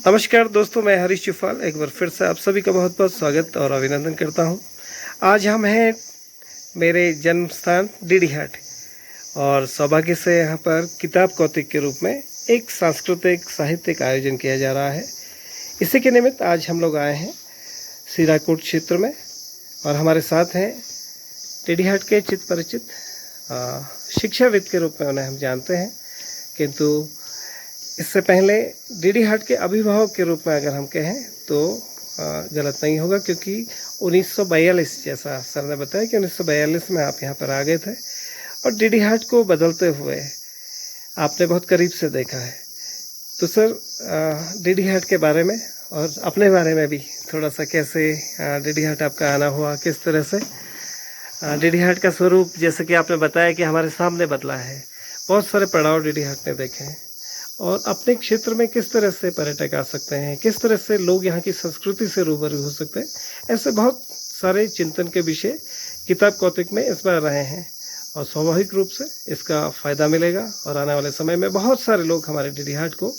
नमस्कार दोस्तों, मैं हरीश चुफाल एक बार फिर से आप सभी का बहुत बहुत स्वागत और अभिनंदन करता हूं। आज हम हैं मेरे जन्म स्थान डीडीहाट और सौभाग्य से यहां पर किताब कौतिक के रूप में एक सांस्कृतिक साहित्यिक आयोजन किया जा रहा है। इसी के निमित्त आज हम लोग आए हैं सीराकोट क्षेत्र में और हमारे साथ हैं डीडीहाट के चित परिचित शिक्षाविद के रूप में उन्हें हम जानते हैं, किंतु इससे पहले डीडीहाट के अभिभावक के रूप में अगर हम कहें तो गलत नहीं होगा, क्योंकि 1942 जैसा सर ने बताया कि 1942 में आप यहाँ पर आ गए थे और डीडीहाट को बदलते हुए आपने बहुत करीब से देखा है। तो सर, डीडीहाट के बारे में और अपने बारे में भी थोड़ा सा, कैसे डीडीहाट आपका आना हुआ, किस तरह से डीडीहाट का स्वरूप, जैसे कि आपने बताया कि हमारे सामने बदला है, बहुत सारे पड़ाव डीडीहाट ने देखे हैं और अपने क्षेत्र में किस तरह से पर्यटक आ सकते हैं, किस तरह से लोग यहाँ की संस्कृति से रूबरू हो सकते हैं, ऐसे बहुत सारे चिंतन के विषय किताब कौतिक में इस बार रहे हैं और स्वाभाविक रूप से इसका फ़ायदा मिलेगा और आने वाले समय में बहुत सारे लोग हमारे डीडीहाट को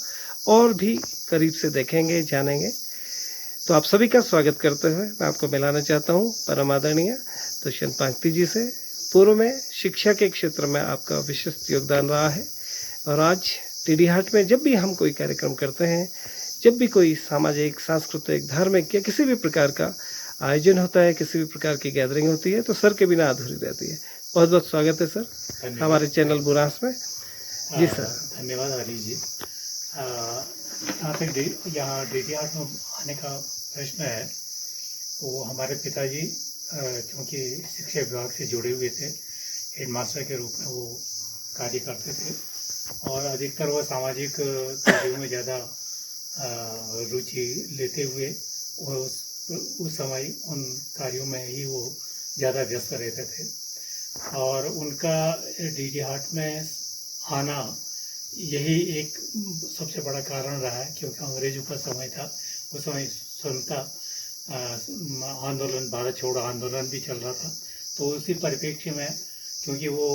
और भी करीब से देखेंगे, जानेंगे। तो आप सभी का स्वागत करते हुए मैं आपको मिलाना चाहता हूँ परम आदरणीय दुष्यंत पांगती जी से। पूर्व में शिक्षा के क्षेत्र में आपका विशिष्ट योगदान रहा है और आज डीडीहाट में जब भी हम कोई कार्यक्रम करते हैं, जब भी कोई सामाजिक, सांस्कृतिक, धार्मिक या किसी भी प्रकार का आयोजन होता है, किसी भी प्रकार की गैदरिंग होती है, तो सर के बिना अधूरी रहती है। बहुत बहुत स्वागत है सर हमारे चैनल बुरांस में। जी सर। धन्यवाद हरीश जी। यहाँ डीडीहाट में आने का प्रश्न है, वो हमारे पिताजी क्योंकि शिक्षा विभाग से जुड़े हुए थे, हेडमास्टर के रूप में वो कार्य करते थे और अधिकतर वो सामाजिक कार्यों में ज़्यादा रुचि लेते हुए वो उस समय उन कार्यों में ही वो ज़्यादा व्यस्त रहते थे और उनका डीडीहाट में आना यही एक सबसे बड़ा कारण रहा है, क्योंकि अंग्रेजों का समय था। उस समय स्वतंत्रता आंदोलन, भारत छोड़ो आंदोलन भी चल रहा था। तो उसी परिप्रेक्ष्य में, क्योंकि वो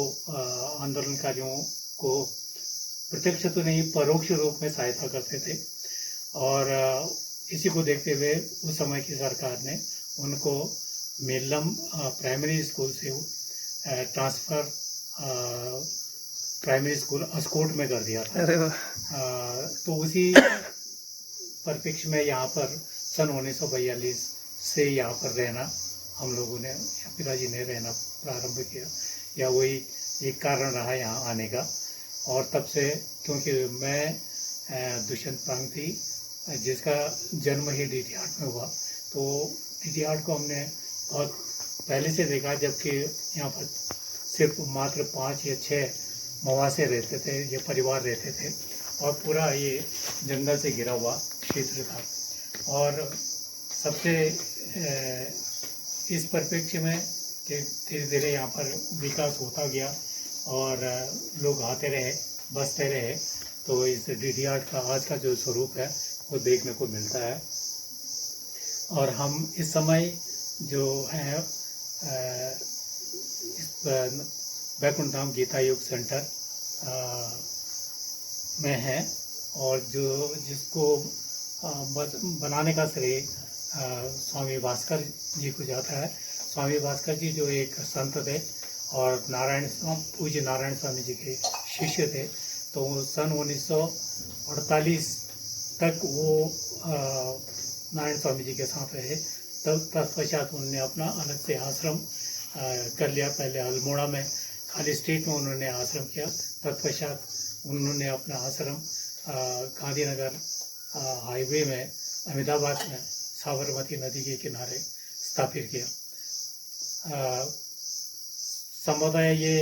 आंदोलनकारियों को प्रत्यक्ष तो नहीं परोक्ष रूप में सहायता करते थे और इसी को देखते हुए उस समय की सरकार ने उनको मेलम प्राइमरी स्कूल से ट्रांसफ़र प्राइमरी स्कूल अस्कोट में कर दिया था। तो उसी परिप्रेक्ष्य में यहाँ पर सन 1942 से यहाँ पर रहना हम लोगों ने, पिताजी ने रहना प्रारंभ किया, या वही एक कारण रहा यहाँ आने का। और तब से, क्योंकि मैं दुष्यंत पांगती जिसका जन्म ही डीडीहाट में हुआ, तो डीडीहाट को हमने बहुत पहले से देखा, जबकि यहाँ पर सिर्फ मात्र 5 या 6 मवासे रहते थे, ये परिवार रहते थे और पूरा ये जंगल से घिरा हुआ क्षेत्र था। और सबसे इस परिप्रेक्ष्य में धीरे धीरे यहाँ पर विकास होता गया और लोग आते रहे, बसते रहे, तो इस डीडीहाट का आज का जो स्वरूप है वो देखने को मिलता है। और हम इस समय जो है बैकुंठ धाम गीता योग सेंटर में है और जिसको बनाने का श्रेय स्वामी भास्कर जी को जाता है। स्वामी भास्कर जी जो एक संत थे और पूज्य नारायण स्वामी जी के शिष्य थे, तो सन 1948 तक वो नारायण स्वामी जी के साथ रहे। तब तत्पश्चात उन्होंने अपना अलग से आश्रम कर लिया। पहले अल्मोड़ा में खाली स्ट्रीट में उन्होंने आश्रम किया, तत्पश्चात उन्होंने अपना आश्रम गांधीनगर हाईवे में अहमदाबाद में साबरमती नदी के किनारे स्थापित किया। संभवतः ये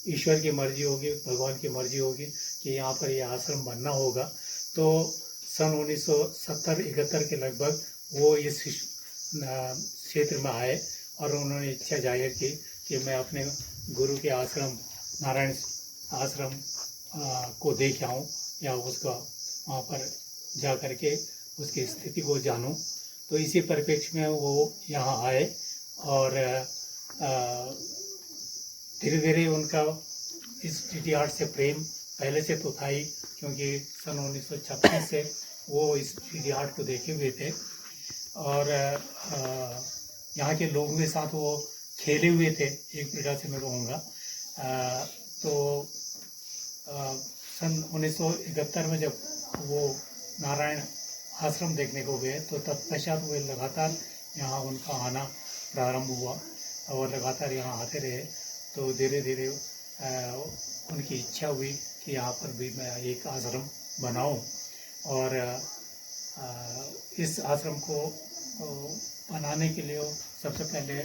ईश्वर की मर्जी होगी, भगवान की मर्जी होगी कि यहाँ पर ये आश्रम बनना होगा। तो सन 1970-71 के लगभग वो इस क्षेत्र में आए और उन्होंने इच्छा जाहिर की कि मैं अपने गुरु के आश्रम, नारायण आश्रम को देख आऊँ या उसका वहाँ पर जा कर के उसकी स्थिति को जानूँ। तो इसी परिप्रेक्ष्य में वो यहाँ आए और धीरे धीरे उनका इस डीडी आर्ट से प्रेम पहले से तो था ही, क्योंकि सन 1936 से वो इस डीडी आर्ट को देखे हुए थे और यहाँ के लोगों के साथ वो खेले हुए थे, एक प्रकार से मैं कहूँगा। तो सन 1971 में जब वो नारायण आश्रम देखने को गए तो तत्पश्चात वे लगातार यहाँ उनका आना प्रारंभ हुआ और लगातार यहाँ आते रहे। तो धीरे धीरे उनकी इच्छा हुई कि यहाँ पर भी मैं एक आश्रम बनाऊं और इस आश्रम को बनाने के लिए सबसे पहले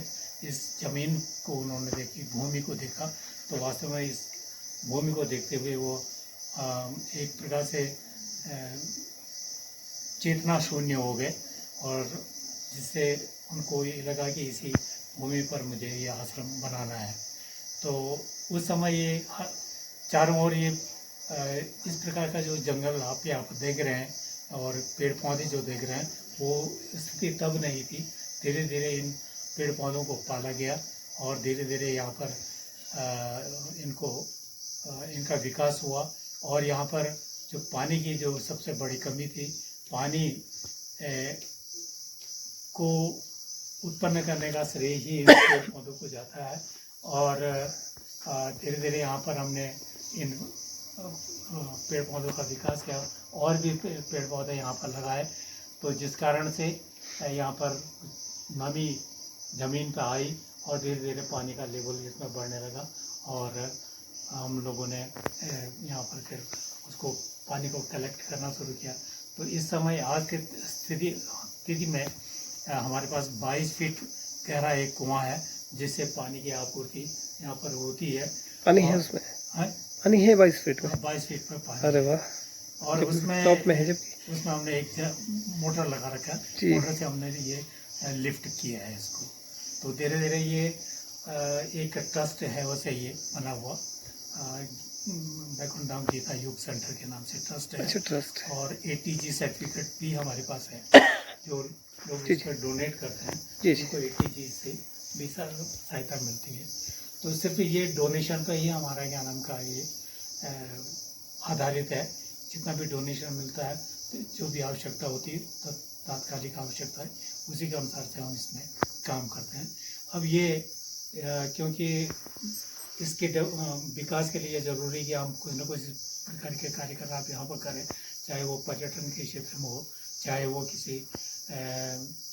इस ज़मीन को उन्होंने देखी, भूमि को देखा। तो वास्तव में इस भूमि को देखते हुए वो एक प्रकार से चेतना शून्य हो गए और जिससे उनको ये लगा कि इसी भूमि पर मुझे ये आश्रम बनाना है। तो उस समय ये चारों ओर ये इस प्रकार का जो जंगल आप यहाँ पर देख रहे हैं और पेड़ पौधे जो देख रहे हैं वो स्थिति तब नहीं थी। धीरे धीरे इन पेड़ पौधों को पाला गया और धीरे धीरे यहाँ पर इनका विकास हुआ। और यहाँ पर जो पानी की जो सबसे बड़ी कमी थी, पानी को उत्पन्न करने का श्रेय ही इन पेड़ पौधों को जाता है। और धीरे धीरे यहाँ पर हमने इन पेड़ पौधों का विकास किया और भी पेड़ पौधे यहाँ पर लगाए, तो जिस कारण से यहाँ पर नमी ज़मीन पर आई और धीरे धीरे पानी का लेवल इसमें बढ़ने लगा और हम लोगों ने यहाँ पर फिर उसको पानी को कलेक्ट करना शुरू किया। तो इस समय आज की स्थिति में हमारे पास 22 फीट गहरा एक कुआं है जिससे पानी की आपूर्ति यहाँ पर होती है। पानी है उसमें? पानी है 22 फीट में? 22 फीट में पानी। अरे वाह! और उसमें टॉप में है जबकि उसमें हमने एक मोटर लगा रखा है, मोटर से हमने ये लिफ्ट किया है इसको। तो धीरे धीरे ये एक ट्रस्ट है वैसे ये बना हुआ, बैकुंठ धाम गीता योग सेंटर के नाम से ट्रस्ट है। अच्छा, ट्रस्ट। और ATG सर्टिफिकेट भी हमारे पास है। जो लोग जी, इसमें डोनेट करते हैं जी, जी। उनको ATG से भी सहायता मिलती है। तो सिर्फ ये डोनेशन पर ही हमारा क्या नाम का ये आधारित है। जितना भी डोनेशन मिलता है, तो जो भी आवश्यकता होती है, तो तात्कालिक आवश्यकता है, उसी के अनुसार से हम इसमें काम करते हैं। अब ये क्योंकि इसके विकास के लिए ज़रूरी है कि हम कुछ न कुछ प्रकार के कार्यकलाप यहाँ पर करें, चाहे वो पर्यटन के क्षेत्र में हो, चाहे वो किसी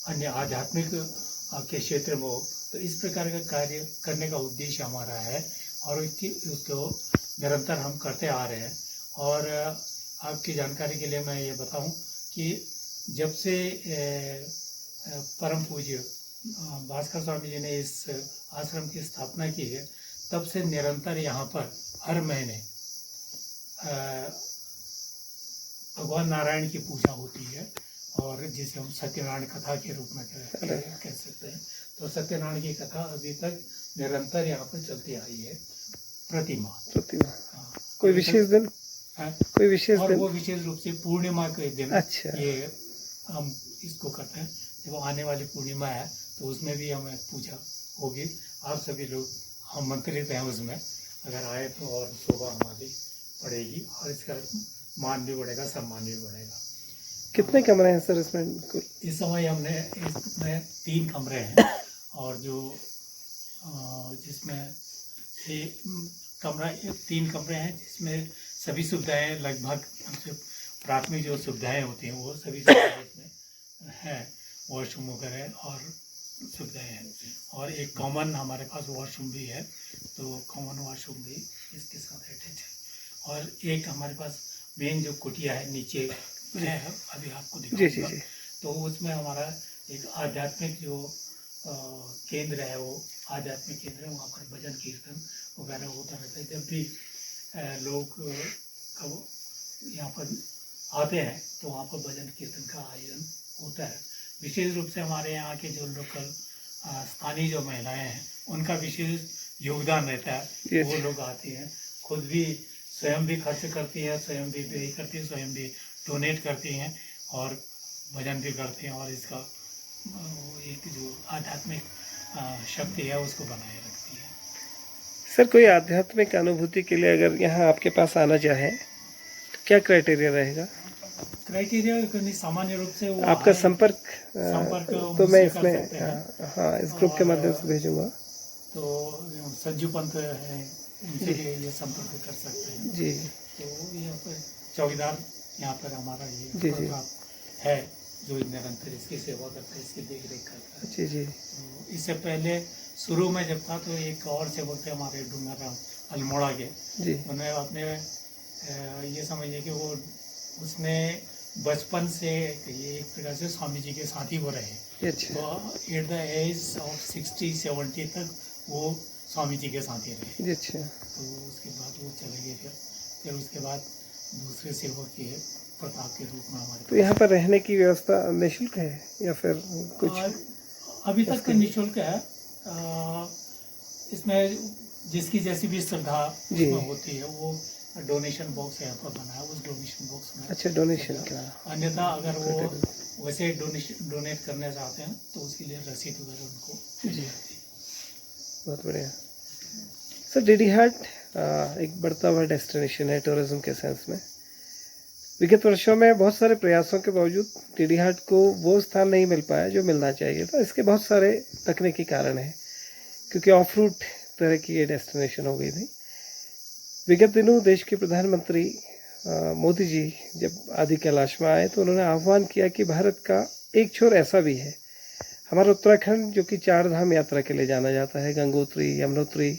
अन्य आध्यात्मिक के क्षेत्र में हो। तो इस प्रकार का कार्य करने का उद्देश्य हमारा है और उसको निरंतर हम करते आ रहे हैं। और आपकी जानकारी के लिए मैं ये बताऊं कि जब से परम पूज्य भास्कर स्वामी जी ने इस आश्रम की स्थापना की है, तब से निरंतर यहाँ पर हर महीने भगवान नारायण की पूजा होती है और जिसे हम सत्यनारायण कथा के रूप में कह सकते हैं। तो सत्यनारायण की कथा अभी तक निरंतर यहाँ पर चलती आई है प्रतिमा। कोई विशेष दिन? कोई विशेष और दिन? वो विशेष रूप से पूर्णिमा के दिन अच्छा। ये हम इसको करते हैं। जब आने वाली पूर्णिमा है तो उसमें भी हमें पूजा होगी। आप सभी लोग आमंत्रित हैं उसमें, अगर आए तो और शोभा हमारी बढ़ेगी और इसका मान भी बढ़ेगा, सम्मान भी बढ़ेगा। कितने कमरे हैं सर इसमें? इस समय हमने इसमें 3 कमरे हैं और जो जिसमें 3 कमरे हैं जिसमें सभी सुविधाएं लगभग प्राथमिक जो सुविधाएं होती हैं वो सभी सुविधाएं इसमें हैं। वॉशरूम वगैरह और सुविधाएं हैं और एक कॉमन हमारे पास वॉशरूम भी है, तो कॉमन वॉशरूम भी इसके साथ अटैच है। और एक हमारे पास मेन जो कुटिया है नीचे है, अभी आपको दिखाऊंगा। तो उसमें हमारा एक आध्यात्मिक जो केंद्र है, वो आध्यात्मिक केंद्र है। वहाँ पर भजन कीर्तन वगैरह होता रहता है। जब भी लोग यहाँ पर आते हैं तो वहाँ पर भजन कीर्तन का आयोजन होता है। विशेष रूप से हमारे यहाँ के जो लोकल स्थानीय जो महिलाएं हैं उनका विशेष योगदान रहता है। वो लोग आती हैं, खुद भी स्वयं भी खर्च करती है, स्वयं भी पे करती है, स्वयं भी डोनेट करती हैं और भजन भी करते हैं और इसका एक जो आध्यात्मिक शक्ति है उसको बनाए रखती है। सर कोई आध्यात्मिक अनुभूति के लिए अगर यहाँ आपके पास आना चाहे तो क्या क्राइटेरिया रहेगा? क्राइटेरिया करनी सामान्य रूप से वो आपका है, संपर्क संपर्क तो मैं मुझसे कर इसमें सकते हैं। हाँ इस ग्रुप के और माध्यम से भेजूंगा। तो संजू पंत है, उनसे भी ये संपर्क कर सकते हैं। जी तो यहाँ पर चौकीदार यहाँ पर हमारा ये जी जी प्रोग्राम है जो निरंतर इसकी सेवा करता है, इसकी देख रेख करता है। जी जी तो इससे पहले शुरू में जब था तो एक और सेवक थे हमारे डूंगरराम अल्मोड़ा के, जी उन्हें अपने ये समझिए कि वो उसने बचपन से ये एक प्रकार से स्वामी जी के साथ ही वो रहे। ये अच्छा तो एट द एज ऑफ 60-70 तक वो स्वामी जी के साथ ही रहे। जी अच्छा तो उसके बाद वो चले गए, फिर उसके बाद दूसरे सेवक के प्रताप के रूप में हमारे तो यहाँ पर रहने की व्यवस्था निःशुल्क है या फिर कुछ? और अभी तक तो निःशुल्क है। इसमें जिसकी जैसी भी श्रद्धा जी। उसमें होती है, वो डोनेशन बॉक्स यहाँ पर बना है, उस डोनेशन बॉक्स में अच्छा डोनेशन का। अन्यथा अगर वो वैसे डोनेट करना चाहते हैं तो उसके लिए रसीद वगैरह उनको मिल जी। जाती है। बहुत बढ़िया सर। डीडी हाट एक बढ़ता हुआ डेस्टिनेशन है टूरिज्म के सेंस में। विगत वर्षों में बहुत सारे प्रयासों के बावजूद डीडी हाट को वो स्थान नहीं मिल पाया जो मिलना चाहिए था। इसके बहुत सारे तकनीकी कारण हैं, क्योंकि ऑफ रूट तरह की ये डेस्टिनेशन हो गई थी। विगत दिनों देश के प्रधानमंत्री मोदी जी जब आदि कैलाश में आए तो उन्होंने आह्वान किया कि भारत का एक छोर ऐसा भी है, हमारा उत्तराखंड, जो कि 4 धाम यात्रा के लिए जाना जाता है, गंगोत्री, यमुनोत्री,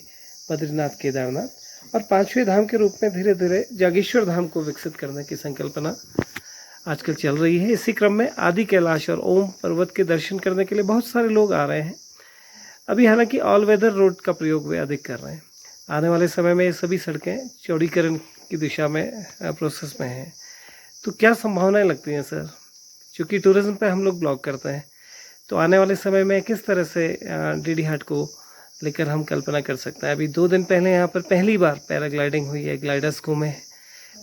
बद्रीनाथ, केदारनाथ, और 5वें धाम के रूप में धीरे धीरे जागेश्वर धाम को विकसित करने की संकल्पना आजकल चल रही है। इसी क्रम में आदि कैलाश और ओम पर्वत के दर्शन करने के लिए बहुत सारे लोग आ रहे हैं। अभी हालांकि ऑल वेदर रोड का प्रयोग वे अधिक कर रहे हैं। आने वाले समय में ये सभी सड़कें चौड़ीकरण की दिशा में प्रोसेस में हैं। तो क्या संभावनाएं लगती हैं सर? क्योंकि टूरिज्म पे हम लोग ब्लॉग करते हैं, तो आने वाले समय में किस तरह से डीडी हाट को लेकर हम कल्पना कर सकते हैं? अभी 2 दिन पहले यहाँ पर पहली बार पैराग्लाइडिंग हुई है, ग्लाइडर्स घूमे हैं।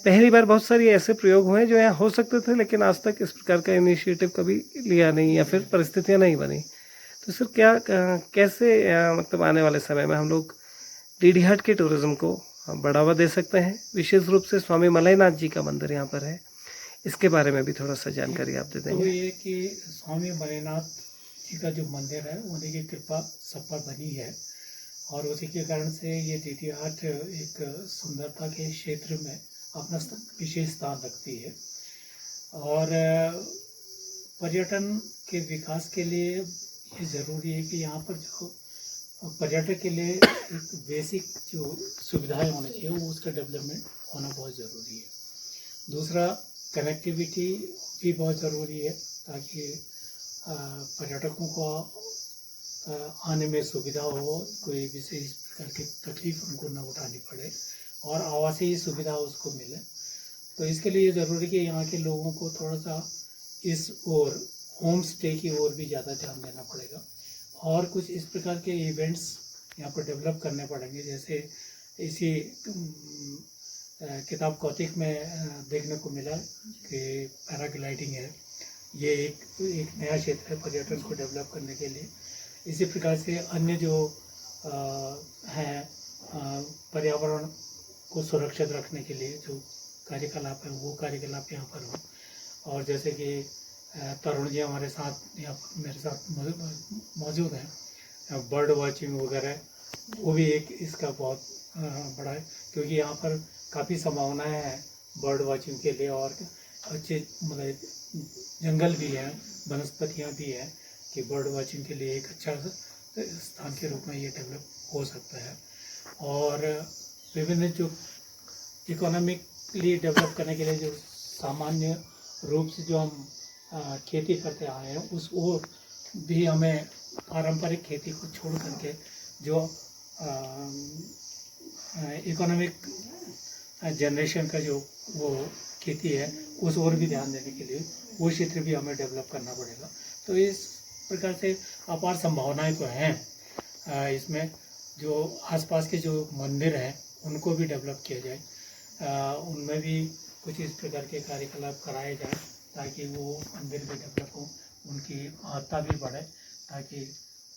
पहली बार बहुत सारे ऐसे प्रयोग हुए हैं जो यहाँ हो सकते थे, लेकिन आज तक इस प्रकार का इनिशिएटिव कभी लिया नहीं या फिर परिस्थितियाँ नहीं बनी। तो सर क्या कैसे मतलब आने वाले समय में हम लोग डीडी हाट के टूरिज्म को बढ़ावा दे सकते हैं? विशेष रूप से स्वामी मलयनाथ जी का मंदिर यहाँ पर है, इसके बारे में भी थोड़ा सा जानकारी आप दे तो देंगे। ये कि स्वामी मलयनाथ जी का जो मंदिर है उन्हीं की कृपा सब पर बनी है, और उसी के कारण से ये डीडी हाट एक सुंदरता के क्षेत्र में अपना विशेष स्थान रखती है। और पर्यटन के विकास के लिए ये ज़रूरी है कि यहाँ पर जो पर्यटक के लिए एक बेसिक जो सुविधाएं होनी चाहिए वो उसका डेवलपमेंट होना बहुत ज़रूरी है। दूसरा, कनेक्टिविटी भी बहुत ज़रूरी है, ताकि पर्यटकों को आने में सुविधा हो, कोई विशेष प्रकार की तकलीफ उनको न उठानी पड़े, और आवासीय सुविधा उसको मिले। तो इसके लिए ज़रूरी कि यहाँ के लोगों को थोड़ा सा इस ओर, होम स्टे की ओर भी ज़्यादा ध्यान देना पड़ेगा, और कुछ इस प्रकार के इवेंट्स यहाँ पर डेवलप करने पड़ेंगे। जैसे इसी किताब कौतिक में देखने को मिला कि पैराग्लाइडिंग है, ये एक नया क्षेत्र है पर्यटन को डेवलप करने के लिए। इसी प्रकार से अन्य जो हैं पर्यावरण को सुरक्षित रखने के लिए जो कार्यकलाप है वो कार्यकलाप यहाँ पर हो। और जैसे कि तरुण जी हमारे साथ यहाँ पर मेरे साथ मौजूद हैं, बर्ड वॉचिंग वगैरह, वो भी एक इसका बहुत बड़ा है, क्योंकि यहाँ पर काफ़ी संभावनाएं हैं बर्ड वॉचिंग के लिए, और अच्छे मतलब जंगल भी हैं, वनस्पतियाँ भी हैं, कि बर्ड वॉचिंग के लिए एक अच्छा स्थान के रूप में ये डेवलप हो सकता है। और विभिन्न जो इकोनॉमिकली डेवलप करने के लिए जो सामान्य रूप से जो हम खेती करते आए हैं, उस ओर भी हमें पारंपरिक खेती को छोड़ करके जो इकोनॉमिक जनरेशन का जो वो खेती है उस ओर भी ध्यान देने के लिए वो क्षेत्र भी हमें डेवलप करना पड़ेगा। तो इस प्रकार से अपार संभावनाएं तो हैं। इसमें जो आसपास के जो मंदिर हैं उनको भी डेवलप किया जाए, उनमें भी कुछ इस प्रकार के कार्यकलाप कराए जाए, ताकि वो मंदिर भी डेवलप हो, उनकी महत्ता भी बढ़े, ताकि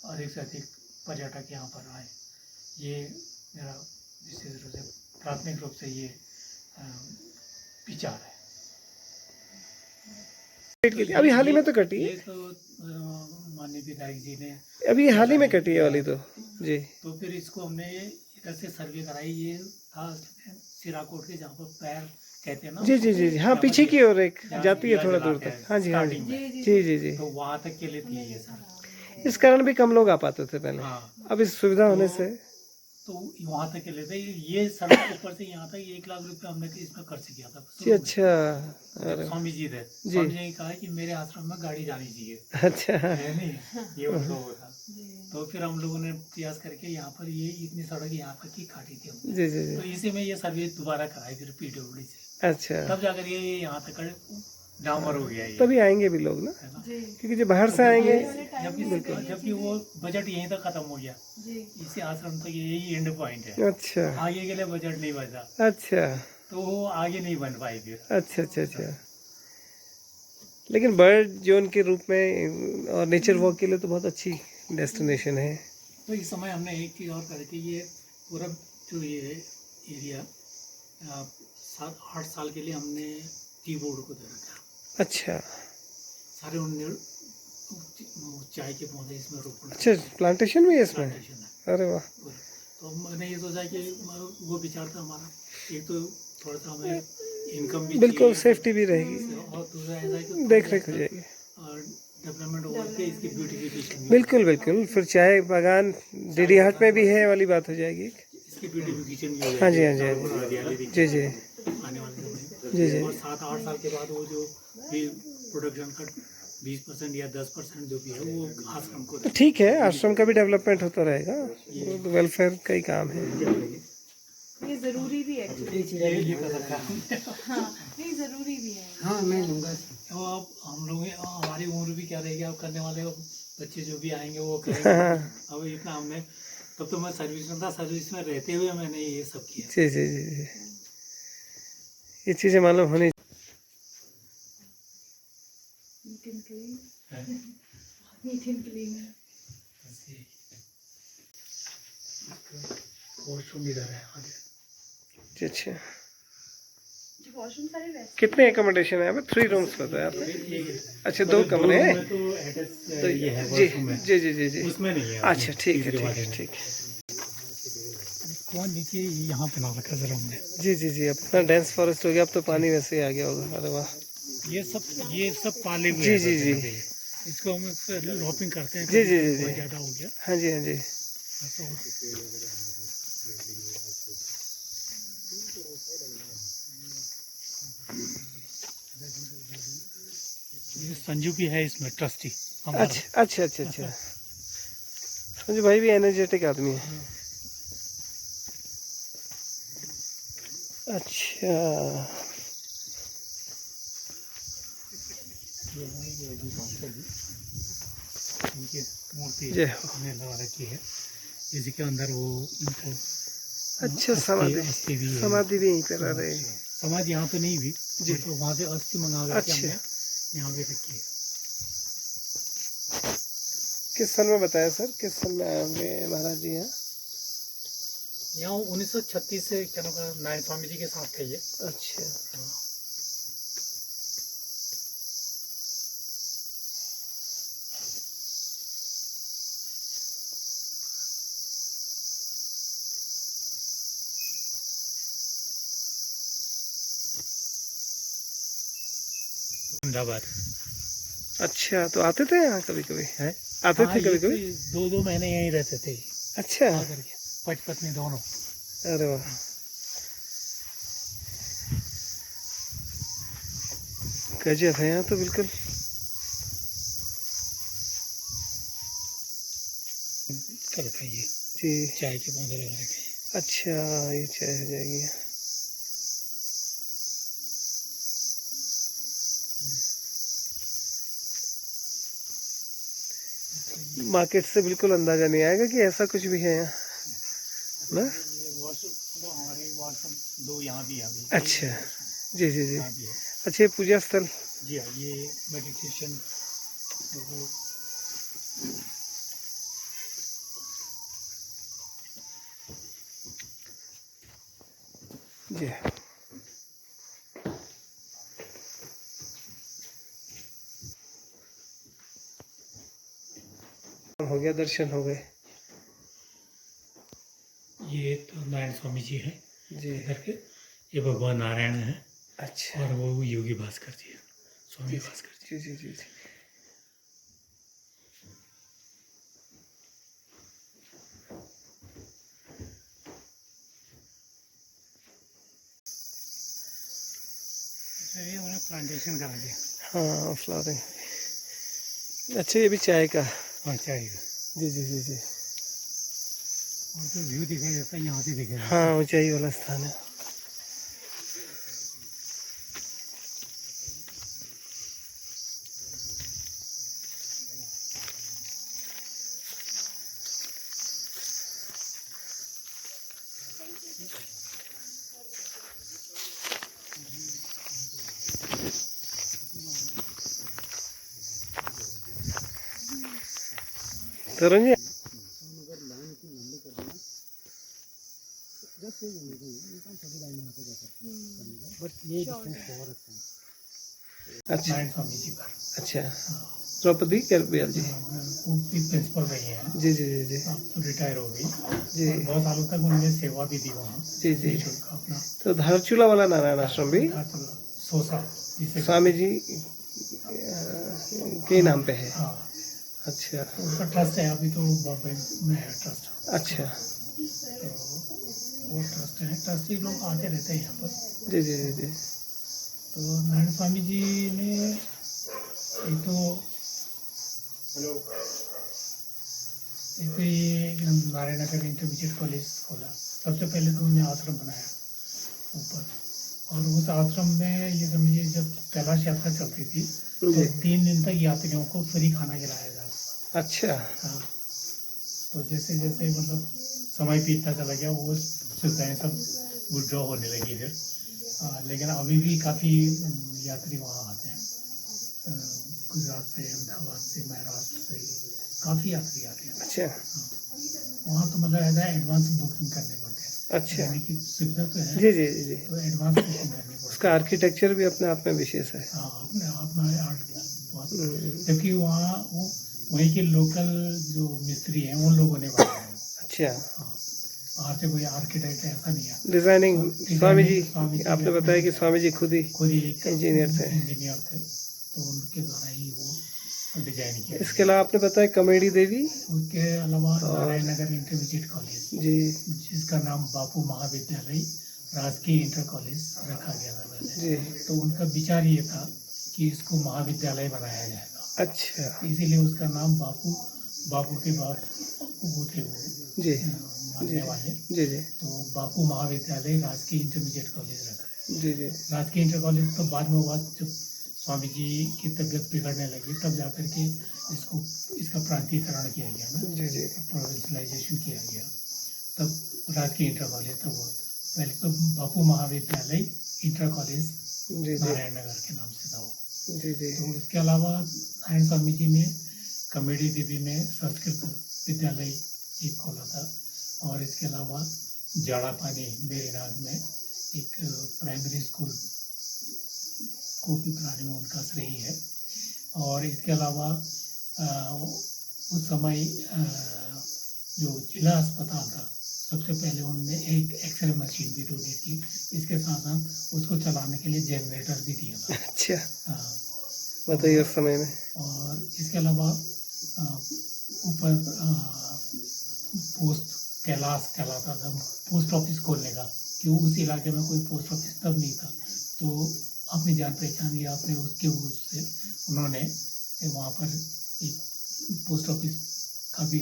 अधिक से अधिक पर्यटक यहाँ पर आए। ये मेरा विशेष रूप से प्राथमिक रूप से ये अ, विचार है। अभी हाल ही में तो कटी ये है, तो माननीय विधायक जी ने अभी हाल ही में कटी है वाली तो। जी तो फिर इसको हमने इधर से सर्वे कराई। ये था सिराकोट के जहाँ पर पैर कहते हैं ना जी जी जी जी, हाँ पीछे की ओर एक जहाँ जाती है दिया थोड़ा दूर जलाते तक। हैं हाँ जी हाँ जी स्टार्टिंग में, जी जी जी। तो वहाँ तक के लिए थी ये सर। इस कारण भी कम लोग आ पाते थे पहले, हाँ, अब इस सुविधा होने से। तो वहाँ तक के लिए थे। ये सड़क ऊपर से यहाँ तक 1 लाख रुपए हमने इसमें खर्च किया था जी शुरू में। अच्छा। जब अरे स्वामी जी थे, जी स्वामी जी ने कहा कि मेरे आश्रम में गाड़ी जानी चाहिए, अच्छा। है नहीं, ये उनको वो था। तो फिर हम लोगों ने प्रयास करके यहाँ पर ये इतनी सड़क यहाँ तक की काटी थी हमने। जी जी तो जी इसी में ये सर्विस दोबारा कराई फिर पीडब्ल्यूडी से, अच्छा। तब जाकर ये यहाँ तक डामर हो गया ये, तभी आएंगे भी लोग ना, है ना। क्योंकि जो बाहर से आएंगे। जबकि वो बजट यहीं तक खत्म हो गया, इसी आश्रम तक यही एंड पॉइंट है। अच्छा आगे के लिए बजट नहीं बचा, अच्छा तो वो आगे नहीं बन पाई फिर। अच्छा अच्छा अच्छा। लेकिन बर्ड जोन के रूप में और नेचर वॉक के लिए तो बहुत अच्छी डेस्टिनेशन है। तो इस समय हमने एक चीज़ और करी थी, ये पूरा जो ये एरिया 7-8 साल के लिए हमने टी बोर्ड को दे रखा। अच्छा सारे उनने चाय के पौधे इसमें रोपण अच्छा, प्लांटेशन भी है इसमें। प्लांटेशन है अरे वाह। पूरा। तो मैंने ये सोचा कि वो विचार था हमारा, एक तो थोड़ा सा हमें इनकम भी बिल्कुल चाहिए, सेफ्टी भी रहेगी, और दूसरा ऐसा है कि देख रेख हो जाएगी। और डेवलपमेंट हो के इसकी ब्यूटिफिकेशन भी बिल्कुल बिल्कुल, फिर चाय बागान डीडी हाट में भी है वाली बात हो जाएगी। इसकी ब्यूटिफिकेशन भी हो हाँ जी जाएगी, हाँ जी चारों हाँ ओर हरियाली जी दिखेगी जी आने वाले समय में। जी जी। और 7-8 साल के बाद वो जो भी प्रोडक्शन का 20% या 10% जो भी है वो आश्रम को तो ठीक है, आश्रम का भी डेवलपमेंट होता रहेगा, वेलफेयर का ही काम है। ये जरूरी भी है एक्चुअली। ये कर रखा है। हाँ, नहीं जरूरी भी है। हाँ मैं लूँगा। तो अब हम लोग हमारी उम्र भी क्या रहेगी, अब करने वाले बच्चे जो भी आएंगे वो करेंगे। अब इतना हमने, तब तो मैं सर्विस में था, सर्विस में रहते हुए मैंने ये सब किया। जी जी जी जी, ये चीज़ें मालूम होनी। Neat and clean, neat and clean. Washroom इधर है आगे। जी अच्छा। जो वॉशरूम सारे वैसे कितने एकोमोडेशन है यहाँ पे? 3 रूम्स बताया आपने? अच्छा 2 कमरे हैं। तो अटैच तो ये है जी वॉशरूम है, जी जी जी जी। उसमें नहीं है। अच्छा ठीक है ठीक है ठीक है। कौन नीचे यहाँ पे ना रखा जरा हमने। जी जी जी, अपना डेंस फॉरेस्ट हो गया, अब तो पानी वैसे ही आ गया होगा। अरे वाह। ये सब पाले हुए जी हैं जी बस जी यहाँ पे। इसको हम लॉपिंग करते हैं जी जी जी बहुत जी। ज़्यादा हो गया हाँ जी हाँ जी। ये संजू भी है इसमें ट्रस्टी हमारा। अच्छा अच्छा अच्छा अच्छा, संजू भाई भी एनर्जेटिक आदमी है। अच्छा इनकी मूर्ति जय हो। हमने लगा रखी है, इसी के अंदर वो उनको अच्छा, अस्थि भी है। समाधि भी यहीं पर आ रहे। समाधि यहाँ पे नहीं हुई जी। तो वहाँ से अस्थि मंगा करके अच्छा। हमने यहाँ पे रखी है। किस सन में बताया सर, किस सन में आए होंगे महाराज जी यहाँ? यहाँ 1936 से क्या नाम नारायण स्वामी जी के साथ थे ये। अच्छा अहमदाबाद अच्छा, तो आते थे यहाँ कभी कभी? है। आते हाँ, थे कभी ये कभी? 2-2 महीने यहीं रहते थे अच्छा, आकर के, पति पत्नी दोनों। अरे वाह। गजब है यहाँ तो बिल्कुल। कर रखा है ये जी चाय के पौधे लगा रखे हैं। अच्छा, ये चाय हो जाएगी। मार्केट से बिल्कुल अंदाजा नहीं आएगा कि ऐसा कुछ भी है यहाँ ना। ये वॉशरूम हमारे वॉशरूम 2 यहाँ भी है अभी। अच्छा जी जी जी। यहाँ भी है। अच्छा, ये पूजा स्थल। जी हाँ, ये मेडिटेशन वो जी हो गया, दर्शन हो गए। ये तो नारायण स्वामी जी हैं जी इधर के, ये भगवान नारायण हैं अच्छा और वो योगी भास्कर जी हैं, स्वामी जी भास्कर जी। जी जी जी जी। ये उन्हें प्लांटेशन करा दिया। हाँ फ्लावरिंग। अच्छा ये भी चाय का। हाँ चाहिए। जी जी जी जी। और जो व्यू दिखाई देता है यहाँ से दिखाई देता हाँ ऊंचाई वाला स्थान है। तरुण जी बट ये डिस्टेंस बहुत अच्छा है। अच्छा नारायण स्वामी जी का अच्छा द्रौपदी गर्ब्याल जी। वो भी प्रिंसिपल रही हैं, जी जी जी जी अब तो रिटायर हो गई जी और बहुत सालों तक उन्होंने सेवा भी दी वहाँ जी जी। निःशुल्क अपना। तो धारचूला वाला नारायण आश्रम भी सोसा जिसे स्वामी जी के नाम पे है। हाँ, अच्छा तो उसका ट्रस्ट है, अभी तो बॉम्बे में है ट्रस्ट। अच्छा तो वो ट्रस्ट है, ट्रस्टी लोग आते रहते हैं यहाँ पर। जी जी जी जी तो नारायण स्वामी जी ने एक तो ये नारायण नगर इंटरमीडिएट कॉलेज खोला। सबसे पहले तो उन्होंने आश्रम बनाया ऊपर, और उस आश्रम में ये समझिए जब कैलाश यात्रा चलती थी तो जी 3 दिन तक यात्रियों को फ्री खाना खिलाया जाता। अच्छा हाँ, तो जैसे जैसे मतलब समय बीतता चला गया वो सुविधाएं सब विड्रॉ होने लगी इधर। लेकिन अभी भी काफ़ी यात्री वहाँ आते हैं, गुजरात से, अहमदाबाद से, महाराष्ट्र से काफ़ी यात्री आते हैं। अच्छा वहाँ तो मतलब ऐसा एडवांस बुकिंग करने पड़ते हैं। अच्छा यानी कि सुविधा तो है, जी जी जी जी। तो एडवांस बुकिंग करनी पड़ती उसका आर्किटेक्चर भी अपने आप में विशेष है। है। हाँ, अपने आप में आर्ट बहुत, हम्म, जबकि वहाँ वो वहीं के लोकल जो मिस्त्री हैं उन लोगों ने बनाया है। अच्छा हाँ, बाहर से कोई आर्किटेक्ट ऐसा नहीं है। डिजाइनिंग स्वामी जी स्वामी जी आपने अपने बताया कि स्वामी जी खुद ही खुद ही एक इंजीनियर थे। इंजीनियर थे, तो उनके द्वारा ही वो डिजाइन किया इसके गया। अलावा आपने बताया कमेडी देवी उसके अलावा और नारायण नगर इंटरमीडिएट कॉलेज, जी जिसका नाम बापू महाविद्यालय राजकीय इंटर कॉलेज रखा गया था पहले। जी तो उनका विचार ये था कि इसको महाविद्यालय बनाया जाएगा, अच्छा इसीलिए उसका नाम बापू, बापू के बाद वो थे वो जी मानने जी वाले, जी जी तो बापू महाविद्यालय राजकीय इंटरमीडिएट कॉलेज रखा है। जी जी राजकीय इंटर कॉलेज तो बाद में हुआ, जब स्वामी जी की तबीयत बिगड़ने लगी तब जाकर के इसको इसका प्रांतीयकरण किया गया ना, जी जी प्रोविंशलाइजेशन किया गया, तब राजकीय इंटर कॉलेज तब हुआ। पहले तो बापू महाविद्यालय इंटर कॉलेज जी जी नारायण नगर के नाम से था वो। जी जी तो इसके अलावा नारायण स्वामी जी ने कमेडी देवी में संस्कृत विद्यालय एक खोला था, और इसके अलावा जाड़ा पानी बेरीनाग में एक प्राइमरी स्कूल को भी बनाने में उनका श्रेय है। और इसके अलावा उस समय जो जिला अस्पताल था, सबसे पहले उन्होंने एक एक्सरे मशीन भी डोनेट की, इसके साथ साथ उसको चलाने के लिए जनरेटर भी दिया था। अच्छा हाँ, बताइए उस समय में। और इसके अलावा ऊपर पोस्ट कैलाश कहलाता था पोस्ट ऑफिस खोलने का, कि उस इलाके में कोई पोस्ट ऑफिस तब नहीं था, तो अपनी जान पहचान या अपने उसके उससे उन्होंने वहाँ पर एक पोस्ट ऑफिस का भी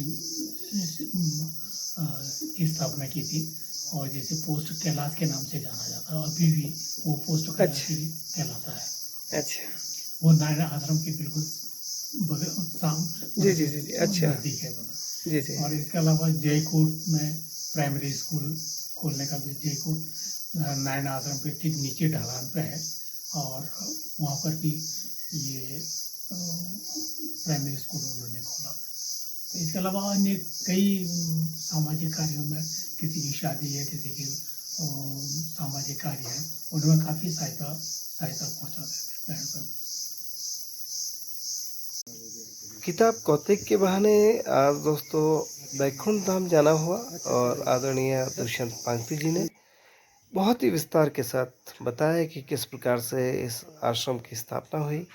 की स्थापना की थी, और जैसे पोस्ट कैलाश के नाम से जाना जाता है, अभी भी वो पोस्ट कैलाश अच्छा। ही कहलाता है। अच्छा वो नारायण आश्रम के बिल्कुल जी जी जी जी अच्छा नजदीक है वो। जी जी और इसके अलावा जयकोट में प्राइमरी स्कूल खोलने का भी, जयकोट नारायण आश्रम के ठीक नीचे ढलान पे है, और वहाँ पर भी ये प्राइमरी स्कूल उन्होंने खोला है। तो इसके अलावा अन्य कई सामाजिक कार्यों में, किसी की शादी है, किसी की सामाजिक अधिकारी हैं उनमें काफ़ी सहायता पहुंचाते थे बहन सब। किताब कौतिक के बहाने आज दोस्तों वैकुंठ धाम जाना हुआ और आदरणीय दुष्यंत पांगती जी ने बहुत ही विस्तार के साथ बताया कि किस प्रकार से इस आश्रम की स्थापना हुई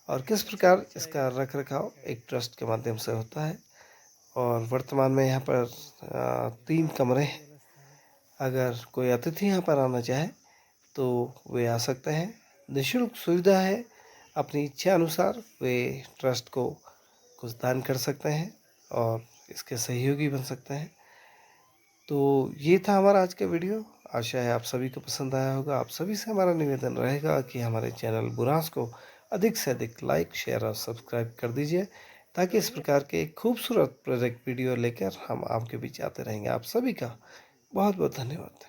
और किस प्रकार इसका रख रखाव एक ट्रस्ट के माध्यम से होता है। और वर्तमान में यहाँ पर 3 कमरे हैं। अगर कोई अतिथि यहाँ पर आना चाहे तो वे आ सकते हैं। निःशुल्क सुविधा है। अपनी इच्छा अनुसार वे ट्रस्ट को कुछ दान कर सकते हैं और इसके सहयोगी बन सकते हैं। तो ये था हमारा आज का वीडियो। आशा है आप सभी को पसंद आया होगा। आप सभी से हमारा निवेदन रहेगा कि हमारे चैनल बुरांस को अधिक से अधिक लाइक, शेयर और सब्सक्राइब कर दीजिए, ताकि इस प्रकार के खूबसूरत प्रोजेक्ट वीडियो लेकर हम आपके बीच आते रहेंगे। आप सभी का बहुत बहुत धन्यवाद।